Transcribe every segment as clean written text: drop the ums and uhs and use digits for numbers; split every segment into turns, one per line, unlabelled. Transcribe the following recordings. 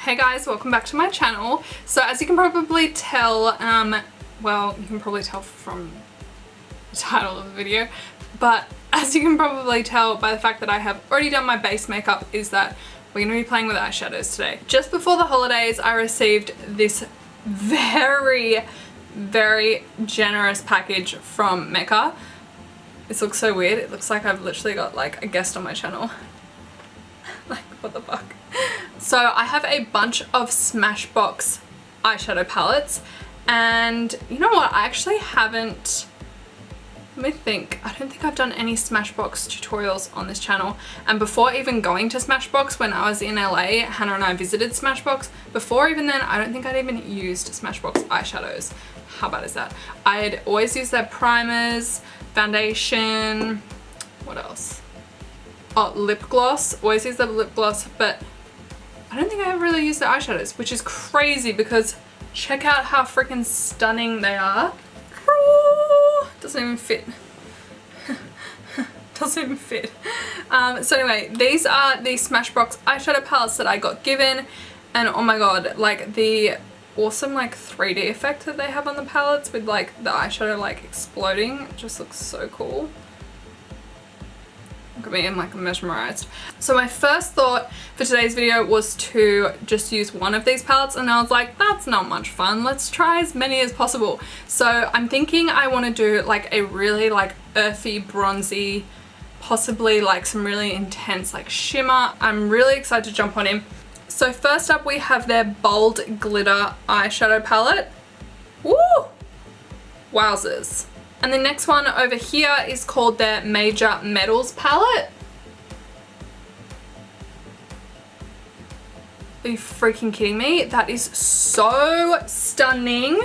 Hey guys, welcome back to my channel. So as you can probably tell, well, you can probably tell from the title of the video, but as you can probably tell by the fact that I have already done my base makeup, is that we're going to be playing with eyeshadows today. Just before the holidays, I received this very generous package from Mecca. This looks so weird. It looks like I've literally got like a guest on my channel. Like, what the fuck? So I have a bunch of Smashbox eyeshadow palettes, and you know what? I actually haven't, let me think. I don't think I've done any Smashbox tutorials on this channel. And before even going to Smashbox, when I was in LA, Hannah and I visited Smashbox. Before even then, I don't think I'd even used Smashbox eyeshadows. How bad is that? I'd always use their primers, foundation, what else? Oh, lip gloss. Always use their lip gloss, but I don't think I ever really used their eyeshadows, which is crazy because check out how freaking stunning they are. Doesn't even fit. Doesn't even fit. So anyway, these are the Smashbox eyeshadow palettes that I got given, and oh my god, like the awesome like 3D effect that they have on the palettes with like the eyeshadow like exploding. It just looks so cool. Look at me, I'm like mesmerized. So my first thought for today's video was to just use one of these palettes, and I was like, that's not much fun. Let's try as many as possible. So I'm thinking I want to do like a really like earthy, bronzy, possibly like some really intense like shimmer. I'm really excited to jump on in. So first up we have their Bold Glitter eyeshadow palette. Woo! Wowzers. And the next one over here is called their Major Metals palette. Are you freaking kidding me? That is so stunning.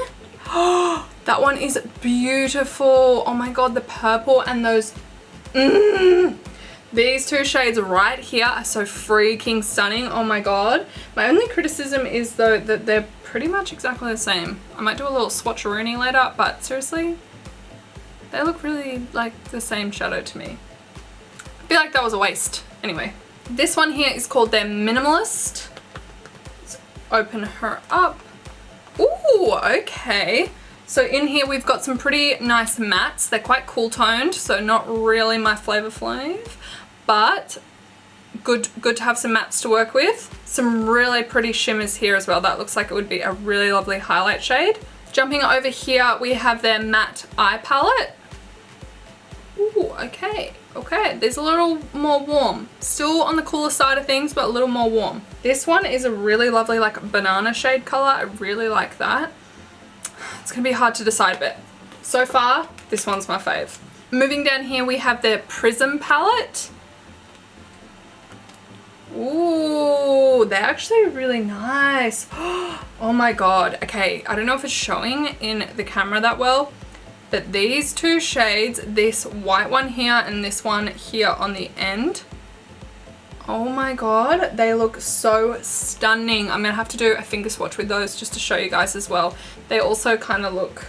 That one is beautiful. Oh my god, the purple and those... These two shades right here are so freaking stunning. Oh my god. My only criticism is though that they're pretty much exactly the same. I might do a little swatcheroonie later, but seriously, they look really like the same shadow to me. I feel like that was a waste. Anyway, this one here is called their Minimalist. Let's open her up. Ooh, okay. So in here we've got some pretty nice mattes. They're quite cool toned, so not really my flav, but good to have some mattes to work with. Some really pretty shimmers here as well. That looks like it would be a really lovely highlight shade. Jumping over here, we have their matte eye palette. Ooh, okay. These are a little more warm. Still on the cooler side of things, but a little more warm. This one is a really lovely like banana shade color. I really like that. It's gonna be hard to decide, but so far, this one's my fave. Moving down here, we have their Prism palette. Ooh, they're actually really nice. Oh my god. Okay, I don't know if it's showing in the camera that well, but these two shades, this white one here and this one here on the end, oh my god, they look so stunning. I'm gonna have to do a finger swatch with those just to show you guys as well. They also kind of look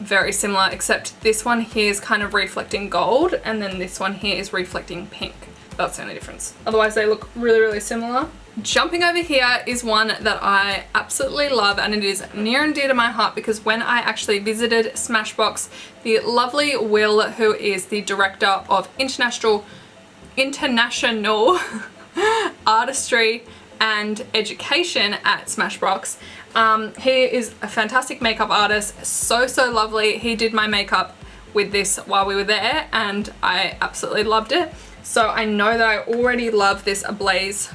very similar, except this one here is kind of reflecting gold and then this one here is reflecting pink. That's the only difference. Otherwise they look really similar. Jumping over here is one that I absolutely love, and it is near and dear to my heart because when I actually visited Smashbox, the lovely Will, who is the director of international artistry and education at Smashbox, he is a fantastic makeup artist, so lovely. He did my makeup with this while we were there and I absolutely loved it. So I know that I already love this Ablaze.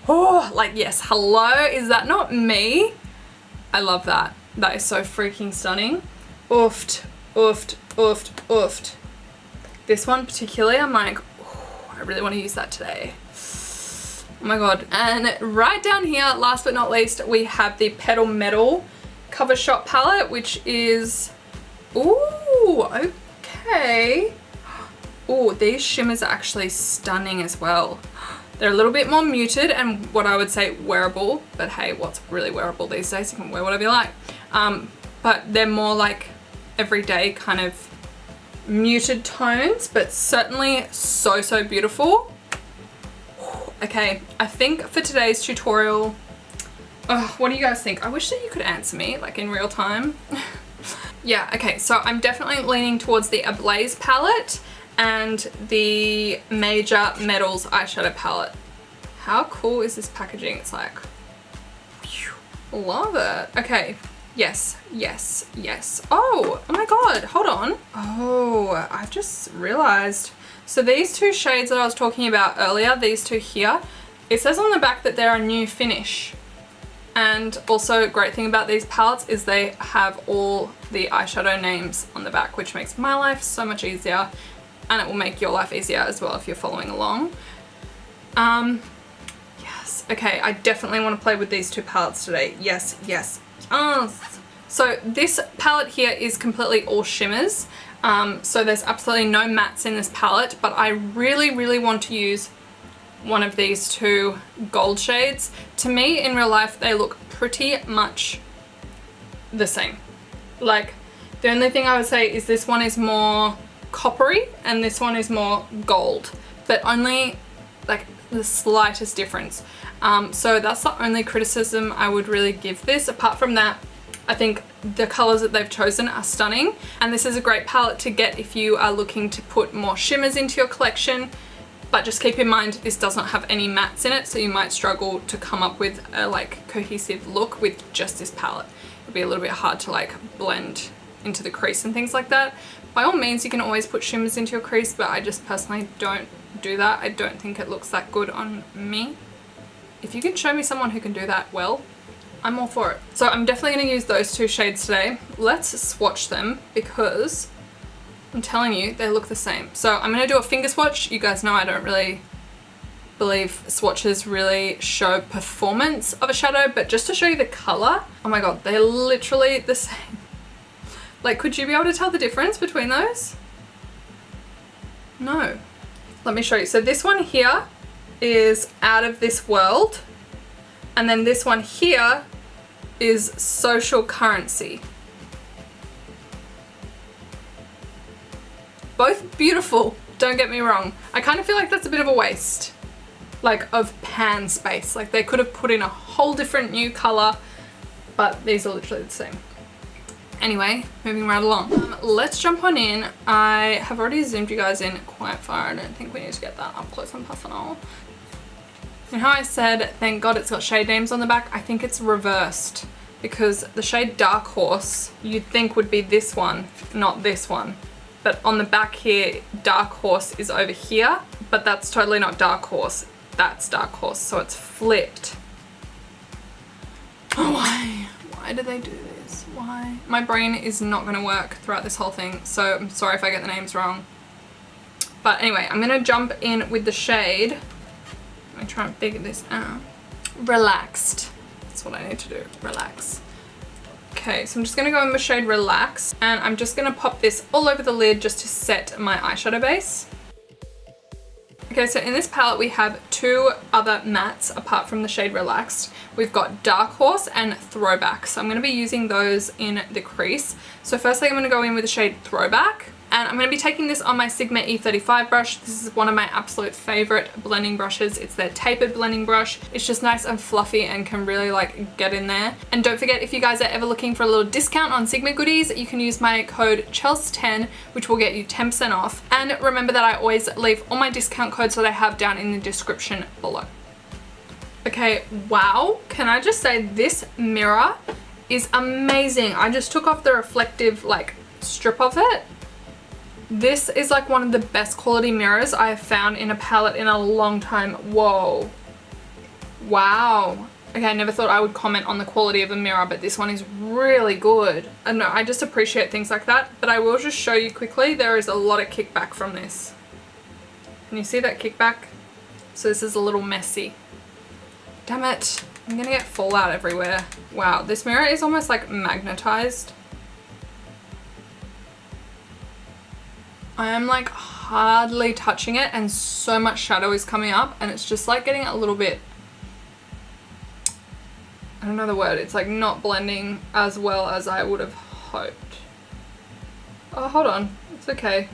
Oh, like yes, hello, is that not me? I love that. That is so freaking stunning. Oofed. This one particularly, I'm like, oh, I really want to use that today. Oh my god. And right down here, last but not least, we have the Petal Metal Cover Shot palette, which is, ooh, okay. Oh, these shimmers are actually stunning as well. They're a little bit more muted and what I would say wearable, but hey, what's really wearable these days? You can wear whatever you like. But they're more like everyday kind of muted tones, but certainly so beautiful. Okay, I think for today's tutorial, what do you guys think? I wish that you could answer me like in real time. Yeah, okay, so I'm definitely leaning towards the Ablaze palette and the Major Metals eyeshadow palette. How cool is this packaging? It's like, whew, love it. Okay, yes, yes, yes. Oh my God, hold on. Oh, I've just realized. So these two shades that I was talking about earlier, these two here, it says on the back that they're a new finish. And also a great thing about these palettes is they have all the eyeshadow names on the back, which makes my life so much easier, and it will make your life easier as well if you're following along. Yes, okay, I definitely want to play with these two palettes today. Yes, yes, yes. So this palette here is completely all shimmers. So there's absolutely no mattes in this palette, but I really, really want to use one of these two gold shades. To me, in real life, they look pretty much the same. Like, the only thing I would say is this one is more coppery and this one is more gold, but only like the slightest difference. So that's the only criticism I would really give this. Apart from that, I think the colors that they've chosen are stunning, and this is a great palette to get if you are looking to put more shimmers into your collection. But just keep in mind, this does not have any mattes in it, so you might struggle to come up with a like cohesive look with just this palette. It'll be a little bit hard to like blend into the crease and things like that. By all means, you can always put shimmers into your crease, but I just personally don't do that. I don't think it looks that good on me. If you can show me someone who can do that well, I'm all for it. So I'm definitely going to use those two shades today. Let's swatch them because I'm telling you, they look the same. So I'm going to do a finger swatch. You guys know I don't really believe swatches really show performance of a shadow, but just to show you the color, oh my God, they're literally the same. Like, could you be able to tell the difference between those? No. Let me show you. So this one here is Out of This World, and then this one here is Social Currency. Both beautiful, don't get me wrong. I kind of feel like that's a bit of a waste, like, of pan space. Like, they could have put in a whole different new color, but these are literally the same. Anyway, moving right along. Let's jump on in. I have already zoomed you guys in quite far. I don't think we need to get that up close and personal. And how I said, thank God it's got shade names on the back, I think it's reversed, because the shade Dark Horse you'd think would be this one, not this one. But on the back here, Dark Horse is over here, but that's totally not Dark Horse. That's Dark Horse, so it's flipped. Oh, why? Why do they do this? Why? My brain is not gonna work throughout this whole thing, so I'm sorry if I get the names wrong. But anyway, I'm gonna jump in with the shade. Let me try and figure this out. Relaxed. That's what I need to do, relax. Okay, so I'm just going to go in with shade Relax, and I'm just going to pop this all over the lid just to set my eyeshadow base. Okay, so in this palette we have two other mattes apart from the shade Relaxed. We've got Dark Horse and Throwback, so I'm going to be using those in the crease. So firstly I'm going to go in with the shade Throwback, and I'm going to be taking this on my Sigma E35 brush. This is one of my absolute favorite blending brushes. It's their tapered blending brush. It's just nice and fluffy and can really like get in there. And don't forget, if you guys are ever looking for a little discount on Sigma goodies, you can use my code Chels10, which will get you 10% off. And remember that I always leave all my discount codes that I have down in the description below. Okay, wow, can I just say this mirror is amazing. I just took off the reflective like strip of it. This is like one of the best quality mirrors I have found in a palette in a long time. Whoa. Wow. Okay, I never thought I would comment on the quality of a mirror, but this one is really good. I don't know, I just appreciate things like that. But I will just show you quickly, there is a lot of kickback from this. Can you see that kickback? So this is a little messy. Damn it. I'm gonna get fallout everywhere. Wow, this mirror is almost like magnetized. I am like hardly touching it and so much shadow is coming up, and it's just like getting a little bit, I don't know the word, it's like not blending as well as I would have hoped. Oh, hold on, it's okay.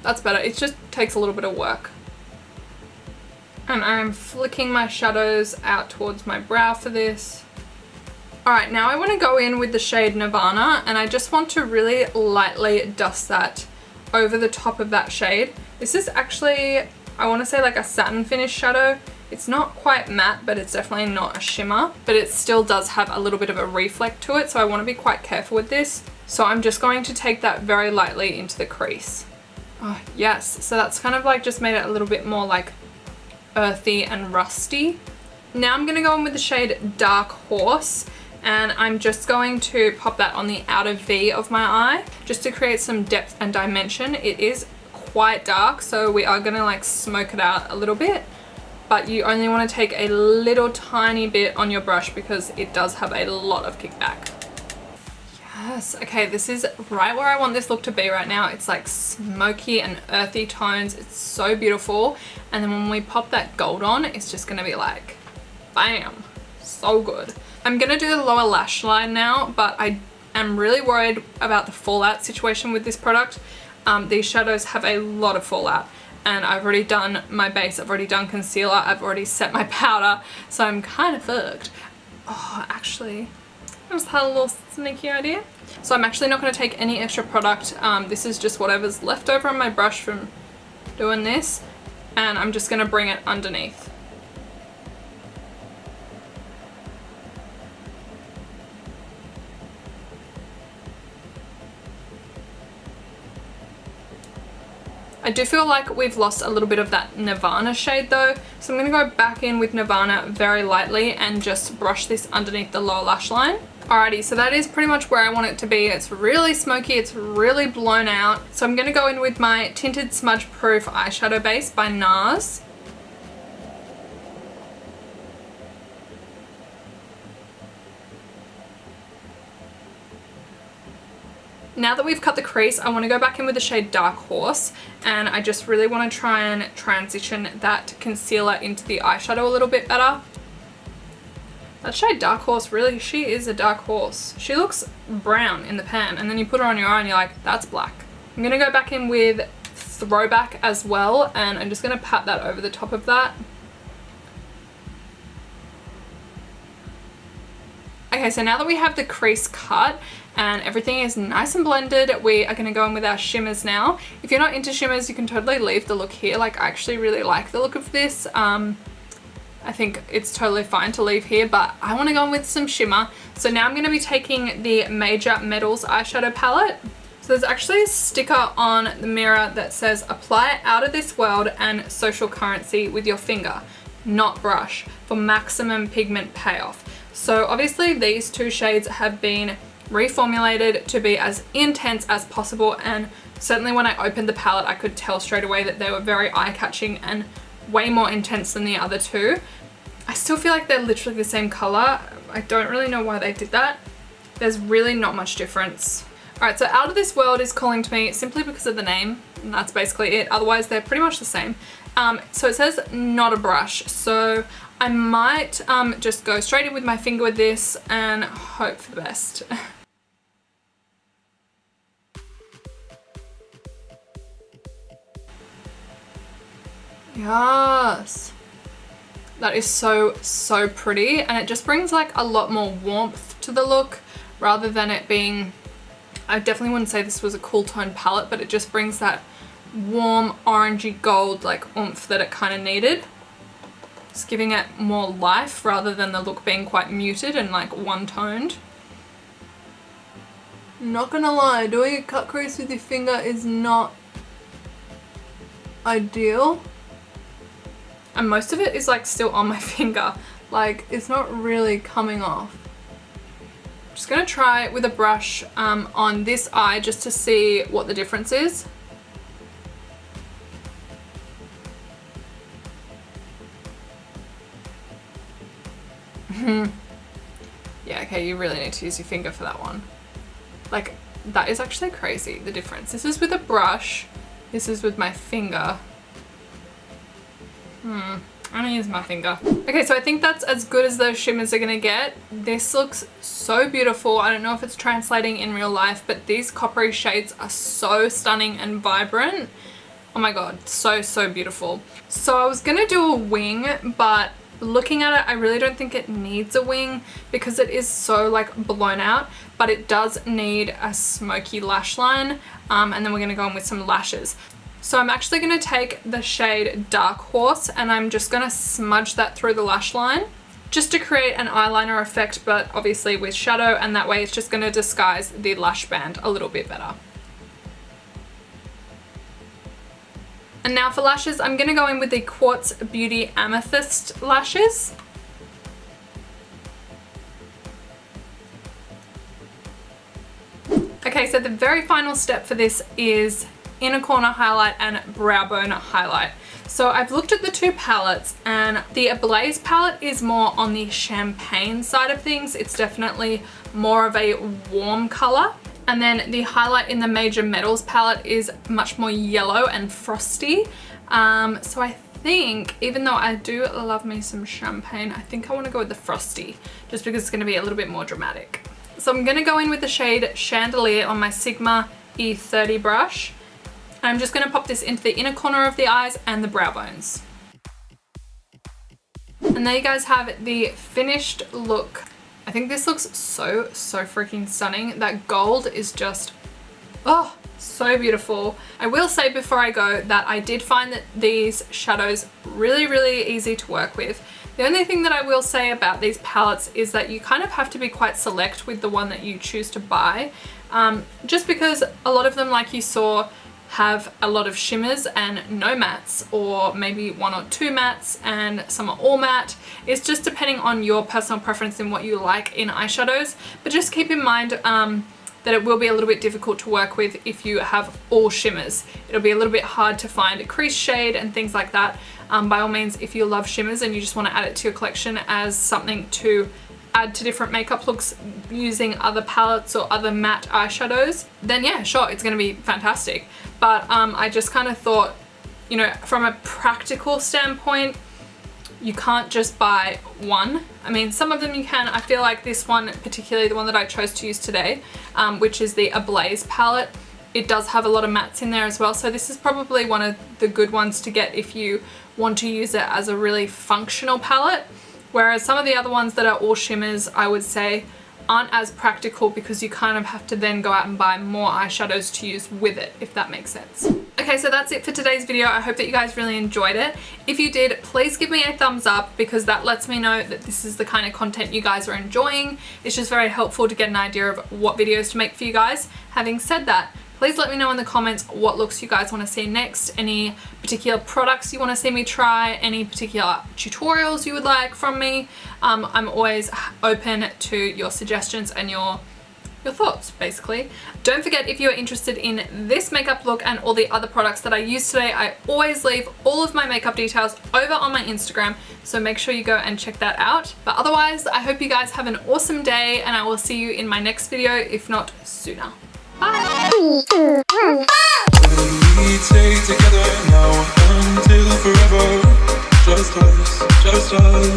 That's better, it just takes a little bit of work. And I'm flicking my shadows out towards my brow for this. Alright, now I want to go in with the shade Nirvana, and I just want to really lightly dust that over the top of that shade. This is actually, I want to say like a satin finish shadow. It's not quite matte, but it's definitely not a shimmer, but it still does have a little bit of a reflect to it, so I want to be quite careful with this. So I'm just going to take that very lightly into the crease. Oh, yes, so that's kind of like just made it a little bit more like earthy and rusty. Now I'm going to go in with the shade Dark Horse, and I'm just going to pop that on the outer V of my eye just to create some depth and dimension. It is quite dark, so we are going to like smoke it out a little bit, but you only want to take a little tiny bit on your brush because it does have a lot of kickback. Yes, okay, this is right where I want this look to be right now. It's like smoky and earthy tones. It's so beautiful. And then when we pop that gold on, it's just gonna be like, bam, so good. I'm gonna do the lower lash line now, but I am really worried about the fallout situation with this product. These shadows have a lot of fallout, and I've already done my base, I've already done concealer, I've already set my powder, so I'm kind of fucked. Oh, actually, I just had a little sneaky idea. So I'm actually not going to take any extra product. This is just whatever's left over on my brush from doing this, and I'm just going to bring it underneath. I do feel like we've lost a little bit of that Nirvana shade though, so I'm going to go back in with Nirvana very lightly and just brush this underneath the lower lash line. Alrighty, so that is pretty much where I want it to be. It's really smoky, it's really blown out. So I'm going to go in with my Tinted Smudge Proof Eyeshadow Base by NARS. Now that we've cut the crease, I want to go back in with the shade Dark Horse, and I just really want to try and transition that concealer into the eyeshadow a little bit better. That shade Dark Horse, really, she is a dark horse. She looks brown in the pan, and then you put her on your eye and you're like, that's black. I'm going to go back in with Throwback as well, and I'm just going to pat that over the top of that. Okay, so now that we have the crease cut and everything is nice and blended, we are going to go in with our shimmers now. If you're not into shimmers, you can totally leave the look here. Like, I actually really like the look of this. I think it's totally fine to leave here, but I want to go in with some shimmer. So now I'm going to be taking the Major Metals eyeshadow palette. So there's actually a sticker on the mirror that says, apply Out of This World and Social Currency with your finger, not brush, for maximum pigment payoff. So obviously these two shades have been reformulated to be as intense as possible, and certainly when I opened the palette I could tell straight away that they were very eye-catching and way more intense than the other two. I still feel like they're literally the same color. I don't really know why they did that. There's really not much difference. Alright, so Out of This World is calling to me simply because of the name, and that's basically it. Otherwise they're pretty much the same. So it says not a brush, so I might just go straight in with my finger with this and hope for the best. Yes, that is so pretty, and it just brings like a lot more warmth to the look rather than it being, I definitely wouldn't say this was a cool tone palette, but it just brings that warm orangey gold like oomph that it kind of needed. It's giving it more life rather than the look being quite muted and like one-toned. Not gonna lie, doing a cut crease with your finger is not ideal. And most of it is like still on my finger. Like, it's not really coming off. I'm just gonna try with a brush on this eye just to see what the difference is. Yeah, okay, you really need to use your finger for that one. Like, that is actually crazy, the difference. This is with a brush, this is with my finger. I'm gonna use my finger. Okay, so I think that's as good as those shimmers are gonna get. This looks so beautiful. I don't know if it's translating in real life, but these coppery shades are so stunning and vibrant. Oh Oh my god, so, so beautiful. So I was gonna do a wing, but looking at it, I really don't think it needs a wing because it is so like blown out, but it does need a smoky lash line, and then we're gonna go in with some lashes. So I'm actually gonna take the shade Dark Horse and I'm just gonna smudge that through the lash line just to create an eyeliner effect, but obviously with shadow, and that way it's just gonna disguise the lash band a little bit better. And now for lashes, I'm gonna go in with the Quartz Beauty Amethyst lashes. Okay, so the very final step for this is inner corner highlight and brow bone highlight. So I've looked at the two palettes, and the Ablaze palette is more on the champagne side of things. It's definitely more of a warm color. And then the highlight in the Major Metals palette is much more yellow and frosty. So I think, even though I do love me some champagne, I think I want to go with the frosty, just because it's going to be a little bit more dramatic. So I'm going to go in with the shade Chandelier on my Sigma E30 brush. And I'm just going to pop this into the inner corner of the eyes and the brow bones. And there you guys have the finished look. I think this looks so freaking stunning. That gold is just, oh, so beautiful. I will say before I go that I did find that these shadows really easy to work with. The only thing that I will say about these palettes is that you kind of have to be quite select with the one that you choose to buy, just because a lot of them, like you saw, have a lot of shimmers and no mattes, or maybe one or two mattes and some are all matte. It's just depending on your personal preference in what you like in eyeshadows, but just keep in mind that it will be a little bit difficult to work with if you have all shimmers. It'll be a little bit hard to find a crease shade and things like that. By all means, if you love shimmers and you just want to add it to your collection as something to add to different makeup looks using other palettes or other matte eyeshadows, then yeah, sure, it's going to be fantastic. But I just kind of thought, you know, from a practical standpoint, you can't just buy one. I mean, some of them you can. I feel like this one, particularly the one that I chose to use today, which is the Ablaze palette, it does have a lot of mattes in there as well. So this is probably one of the good ones to get if you want to use it as a really functional palette. Whereas some of the other ones that are all shimmers, I would say, aren't as practical because you kind of have to then go out and buy more eyeshadows to use with it, if that makes sense. Okay, so that's it for today's video. I hope that you guys really enjoyed it. If you did, please give me a thumbs up because that lets me know that this is the kind of content you guys are enjoying. It's just very helpful to get an idea of what videos to make for you guys. Having said that, please let me know in the comments what looks you guys want to see next, any particular products you want to see me try, any particular tutorials you would like from me. I'm always open to your suggestions and your thoughts, basically. Don't forget, if you're interested in this makeup look and all the other products that I used today, I always leave all of my makeup details over on my Instagram, so make sure you go and check that out. But otherwise, I hope you guys have an awesome day, and I will see you in my next video, if not sooner. Bye!
We stay together now until forever. Just us.